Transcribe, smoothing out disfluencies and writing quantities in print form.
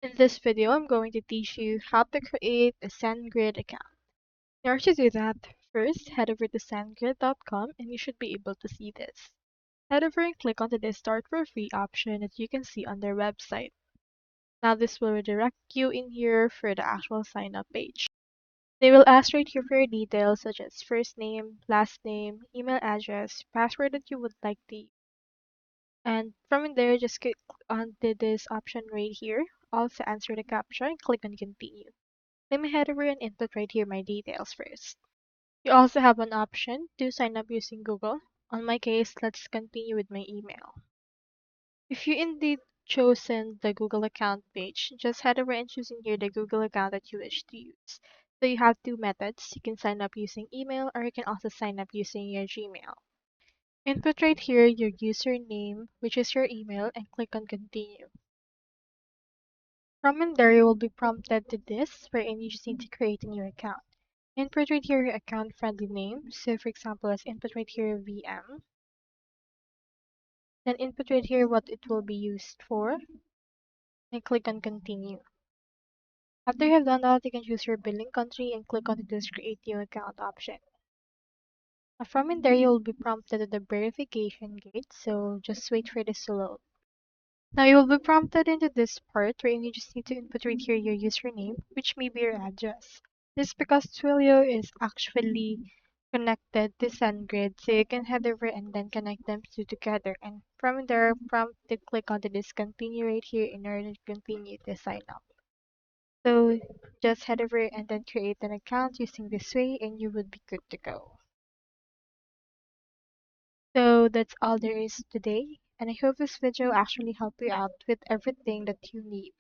In this video, I'm going to teach you how to create a Sendgrid account. In order to do that, first head over to sendgrid.com and you should be able to see this. Head over and click onto the Start for Free option that you can see on their website. Now this will redirect you in here for the actual sign up page. They will ask right here for your details such as first name, last name, email address, password that you would like to use. And from in there, just click onto this option right here. Also answer the captcha and click on continue. Let me head over and input right here my details first. You also have an option to sign up using Google. On my case, let's continue with my email. If you indeed chosen the Google account page, just head over and choose in here the Google account that you wish to use. So you have two methods. You can sign up using email or you can also sign up using your Gmail. Input right here your username, which is your email, and click on continue. From in there, you will be prompted to this, wherein you just need to create a new account. Input right here your account friendly name. So for example, let's input right here VM. Then input right here what it will be used for, and click on continue. After you have done that, you can choose your billing country and click on this create new account option. From in there, you will be prompted to the verification gate, so just wait for this to load. Now you will be prompted into this part where you just need to input right here your username, which may be your address. This is because Twilio is actually connected to SendGrid, so you can head over and then connect them two together. And from there, prompt to click onto this continue right here in order to continue to sign up. So just head over and then create an account using this way and you would be good to go. So that's all there is today, and I hope this video actually helped you out with everything that you need.